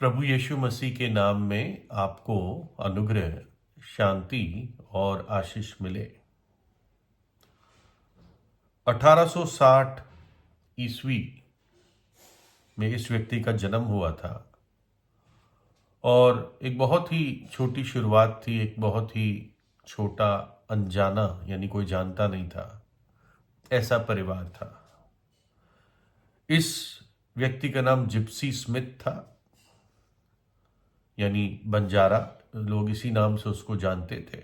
प्रभु यीशु मसीह के नाम में आपको अनुग्रह, शांति और आशीष मिले। 1860 ईस्वी में इस व्यक्ति का जन्म हुआ था और एक बहुत ही छोटी शुरुआत थी। एक बहुत ही छोटा अनजाना, यानी कोई जानता नहीं था, ऐसा परिवार था। इस व्यक्ति का नाम जिप्सी स्मिथ था, यानी बंजारा। लोग इसी नाम से उसको जानते थे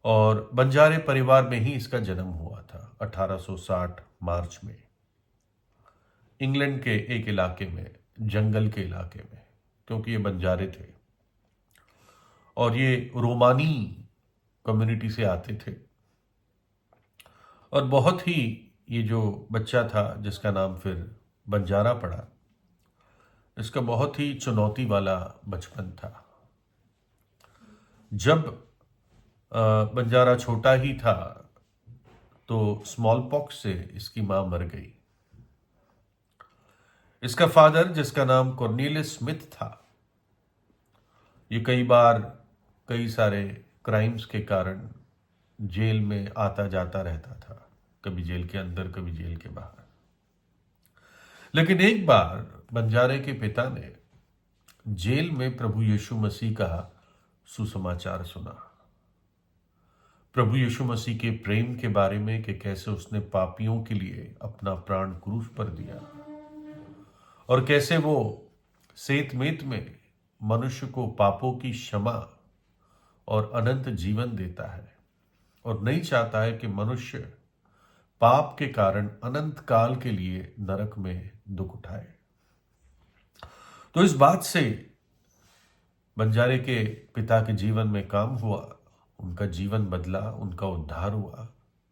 और बंजारे परिवार में ही इसका जन्म हुआ था 1860 मार्च में, इंग्लैंड के एक इलाके में, जंगल के इलाके में, क्योंकि ये बंजारे थे और ये रोमानी कम्युनिटी से आते थे। और बहुत ही ये जो बच्चा था जिसका नाम फिर बंजारा पड़ा, इसका बहुत ही चुनौती वाला बचपन था। जब बंजारा छोटा ही था तो स्मॉल पॉक्स से इसकी मां मर गई। इसका फादर, जिसका नाम कॉर्नेलियस स्मिथ था, ये कई बार कई सारे क्राइम्स के कारण जेल में आता जाता रहता था, कभी जेल के अंदर कभी जेल के बाहर। लेकिन एक बार बंजारे के पिता ने जेल में प्रभु यीशु मसीह का सुसमाचार सुना। प्रभु यीशु मसीह के प्रेम के बारे में कि कैसे उसने पापियों के लिए अपना प्राण क्रूस पर दिया और कैसे वो सेत मेत में मनुष्य को पापों की क्षमा और अनंत जीवन देता है और नहीं चाहता है कि मनुष्य पाप के कारण अनंत काल के लिए नरक में दुख उठाए। तो इस बात से बंजारे के पिता के जीवन में काम हुआ, उनका जीवन बदला, उनका उद्धार हुआ,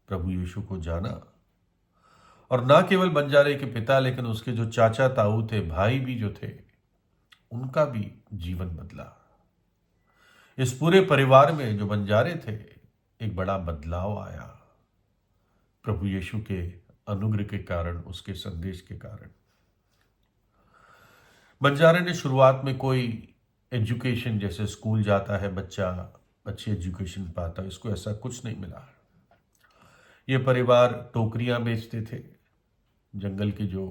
प्रभु यीशु को जाना। और ना केवल बंजारे के पिता, लेकिन उसके जो चाचा ताऊ थे, भाई भी जो थे, उनका भी जीवन बदला। इस पूरे परिवार में जो बंजारे थे, एक बड़ा बदलाव आया प्रभु यीशु के अनुग्रह के कारण, उसके संदेश के कारण। बंजारे ने शुरुआत में कोई एजुकेशन, जैसे स्कूल जाता है बच्चा, अच्छी एजुकेशन पाता है, इसको ऐसा कुछ नहीं मिला। ये परिवार टोकरियां बेचते थे, जंगल की जो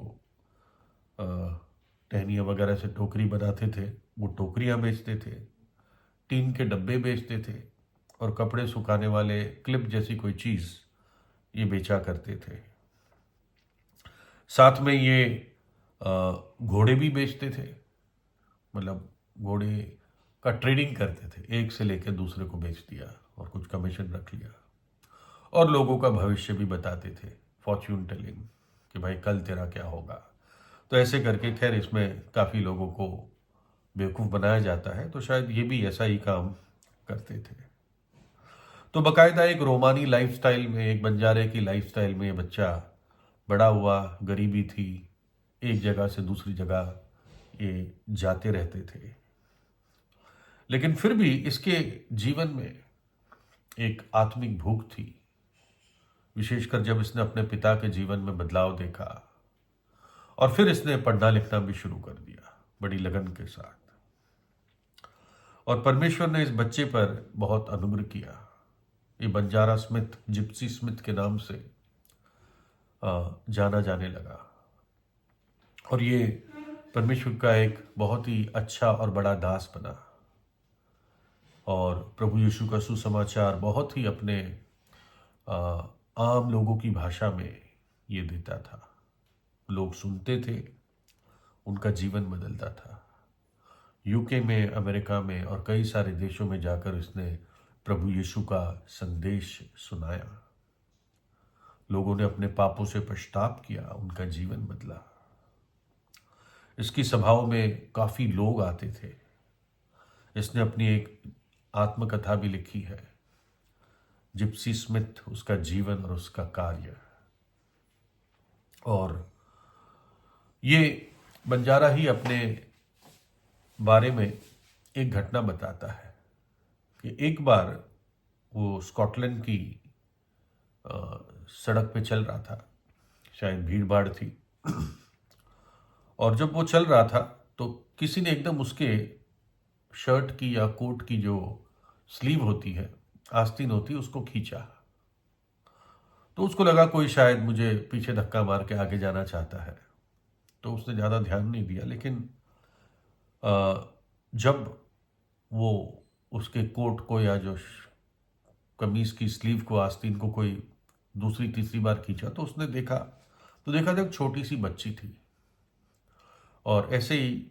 टहनियाँ वगैरह से टोकरी बनाते थे, वो टोकरियां बेचते थे, टीन के डब्बे बेचते थे और कपड़े सुखाने वाले क्लिप जैसी कोई चीज़ ये बेचा करते थे। साथ में ये घोड़े भी बेचते थे, मतलब घोड़े का ट्रेडिंग करते थे, एक से लेकर दूसरे को बेच दिया और कुछ कमीशन रख लिया। और लोगों का भविष्य भी बताते थे, फॉर्च्यून टेलिंग, कि भाई कल तेरा क्या होगा। तो ऐसे करके, खैर इसमें काफ़ी लोगों को बेवकूफ़ बनाया जाता है, तो शायद ये भी ऐसा ही काम करते थे। तो बाकायदा एक रोमानी लाइफस्टाइल में, एक बंजारे की लाइफस्टाइल में ये बच्चा बड़ा हुआ। गरीबी थी, एक जगह से दूसरी जगह ये जाते रहते थे, लेकिन फिर भी इसके जीवन में एक आत्मिक भूख थी, विशेषकर जब इसने अपने पिता के जीवन में बदलाव देखा और फिर इसने पढ़ना लिखना भी शुरू कर दिया बड़ी लगन के साथ। और परमेश्वर ने इस बच्चे पर बहुत अनुग्रह किया। ये बंजारा स्मिथ, जिप्सी स्मिथ के नाम से जाना जाने लगा और ये परमेश्वर का एक बहुत ही अच्छा और बड़ा दास बना और प्रभु यीशु का सुसमाचार बहुत ही अपने आम लोगों की भाषा में ये देता था। लोग सुनते थे, उनका जीवन बदलता था। यूके में, अमेरिका में और कई सारे देशों में जाकर इसने प्रभु यीशु का संदेश सुनाया। लोगों ने अपने पापों से पश्चाताप किया, उनका जीवन बदला। इसकी सभाओं में काफ़ी लोग आते थे। इसने अपनी एक आत्मकथा भी लिखी है, जिप्सी स्मिथ, उसका जीवन और उसका कार्य। और ये बंजारा ही अपने बारे में एक घटना बताता है कि एक बार वो स्कॉटलैंड की सड़क पे चल रहा था, शायद भीड़ भाड़ थी, और जब वो चल रहा था तो किसी ने एकदम उसके शर्ट की या कोट की जो स्लीव होती है, आस्तीन होती है, उसको खींचा। तो उसको लगा कोई शायद मुझे पीछे धक्का मार के आगे जाना चाहता है, तो उसने ज़्यादा ध्यान नहीं दिया। लेकिन जब वो उसके कोट को या जो कमीज की स्लीव को, आस्तीन को कोई दूसरी तीसरी बार खींचा, तो उसने देखा, तो देखा था एक छोटी सी बच्ची थी, और ऐसे ही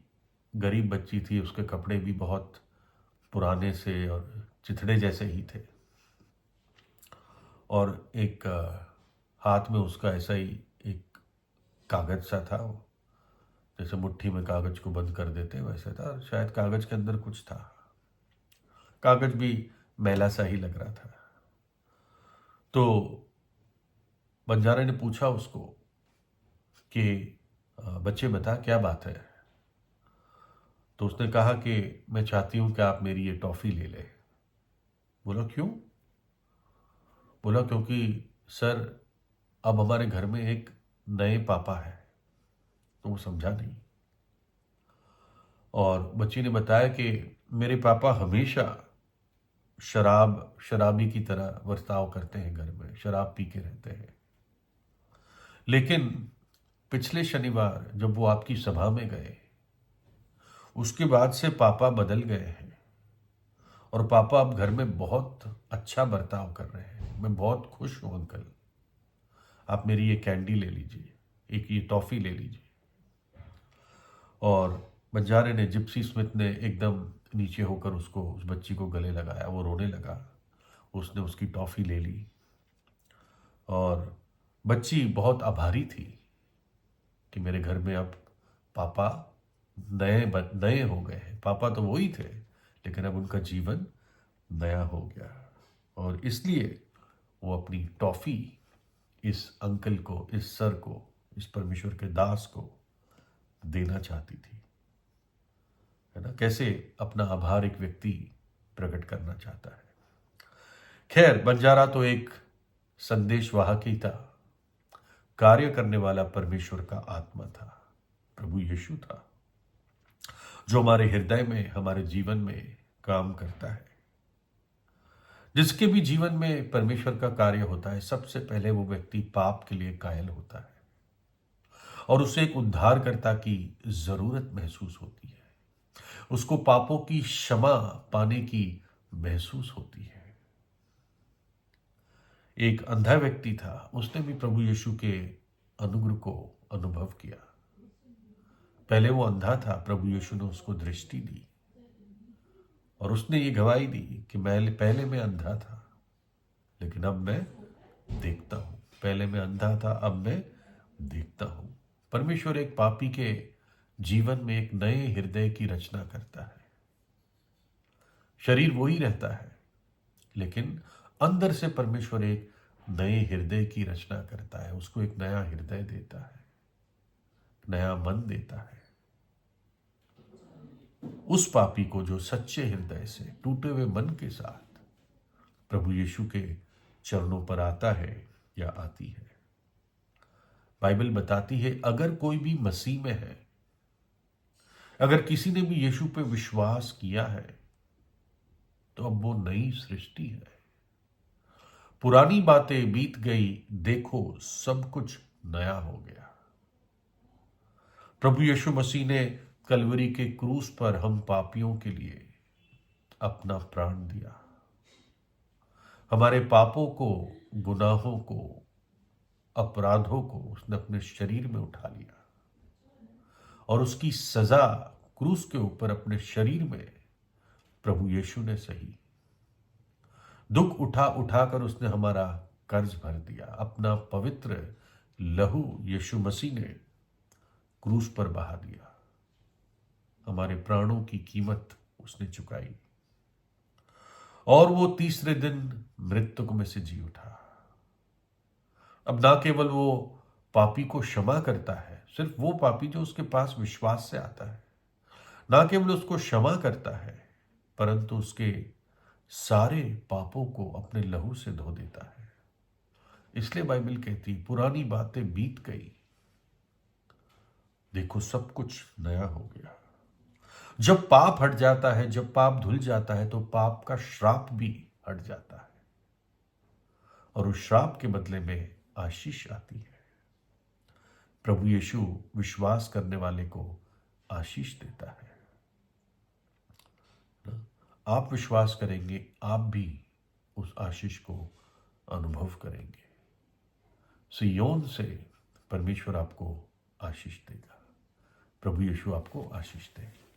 गरीब बच्ची थी। उसके कपड़े भी बहुत पुराने से और चिथड़े जैसे ही थे, और एक हाथ में उसका ऐसा ही एक कागज सा था, वो जैसे मुट्ठी में कागज को बंद कर देते वैसे था। शायद कागज के अंदर कुछ था, कागज भी मैला सा ही लग रहा था। तो बंजारे ने पूछा उसको कि बच्चे बता क्या बात है। तो उसने कहा कि मैं चाहती हूं कि आप मेरी ये टॉफी ले लें। बोला क्यों? बोला क्योंकि सर, अब हमारे घर में एक नए पापा है। तो वो समझा नहीं, और बच्ची ने बताया कि मेरे पापा हमेशा शराबी की तरह बर्ताव करते हैं, घर में शराब पी के रहते हैं। लेकिन पिछले शनिवार जब वो आपकी सभा में गए, उसके बाद से पापा बदल गए हैं, और पापा अब घर में बहुत अच्छा बर्ताव कर रहे हैं। मैं बहुत खुश हूं अंकल, आप मेरी ये कैंडी ले लीजिए, एक ये टॉफी ले लीजिए। और बंजारे ने, जिप्सी स्मिथ ने एकदम नीचे होकर उसको, उस बच्ची को गले लगाया। वो रोने लगा, उसने उसकी टॉफी ले ली, और बच्ची बहुत आभारी थी कि मेरे घर में अब पापा नए हो गए हैं। पापा तो वही थे, लेकिन अब उनका जीवन नया हो गया, और इसलिए वो अपनी टॉफी इस अंकल को, इस सर को, इस परमेश्वर के दास को देना चाहती थी। है ना, कैसे अपना आभार एक व्यक्ति प्रकट करना चाहता है। खैर, बंजारा तो एक संदेशवाहक ही था, कार्य करने वाला परमेश्वर का आत्मा था, प्रभु यीशु था, जो हमारे हृदय में, हमारे जीवन में काम करता है। जिसके भी जीवन में परमेश्वर का कार्य होता है, सबसे पहले वो व्यक्ति पाप के लिए कायल होता है, और उसे एक उद्धारकर्ता की जरूरत महसूस होती है। उसको पापों की क्षमा पाने की महसूस होती है। एक अंधा व्यक्ति था, उसने भी प्रभु यीशु के अनुग्रह को अनुभव किया। पहले वो अंधा था, प्रभु यीशु ने उसको दृष्टि दी, और उसने ये गवाही दी कि पहले मैं अंधा था, लेकिन अब मैं देखता हूं। पहले मैं अंधा था, अब मैं देखता हूं। परमेश्वर एक पापी के जीवन में एक नए हृदय की रचना करता है। शरीर वही रहता है, लेकिन अंदर से परमेश्वर एक नए हृदय की रचना करता है, उसको एक नया हृदय देता है, नया मन देता है। उस पापी को जो सच्चे हृदय से, टूटे हुए मन के साथ प्रभु यीशु के चरणों पर आता है या आती है। बाइबल बताती है, अगर कोई भी मसीह में है, अगर किसी ने भी यीशु पे विश्वास किया है, तो अब वो नई सृष्टि है। पुरानी बातें बीत गई, देखो सब कुछ नया हो गया। प्रभु यीशु मसीह ने कलवरी के क्रूस पर हम पापियों के लिए अपना प्राण दिया। हमारे पापों को, गुनाहों को, अपराधों को उसने अपने शरीर में उठा लिया, और उसकी सजा क्रूस के ऊपर अपने शरीर में प्रभु यीशु ने सही। दुख उठा उठाकर उसने हमारा कर्ज भर दिया। अपना पवित्र लहू यीशु मसीह ने क्रूस पर बहा दिया। हमारे प्राणों की कीमत उसने चुकाई, और वो तीसरे दिन मृतक में से जी उठा। अब ना केवल वो पापी को क्षमा करता है, सिर्फ वो पापी जो उसके पास विश्वास से आता है, ना केवल उसको क्षमा करता है, परंतु उसके सारे पापों को अपने लहू से धो देता है। इसलिए बाइबल कहती, पुरानी बातें बीत गई, देखो सब कुछ नया हो गया। जब पाप हट जाता है, जब पाप धुल जाता है, तो पाप का श्राप भी हट जाता है और उस श्राप के बदले में आशीष आती है। प्रभु यीशु विश्वास करने वाले को आशीष देता है। आप विश्वास करेंगे, आप भी उस आशीष को अनुभव करेंगे। सिय्योन से परमेश्वर आपको आशीष देगा। प्रभु यीशु आपको आशीष दे।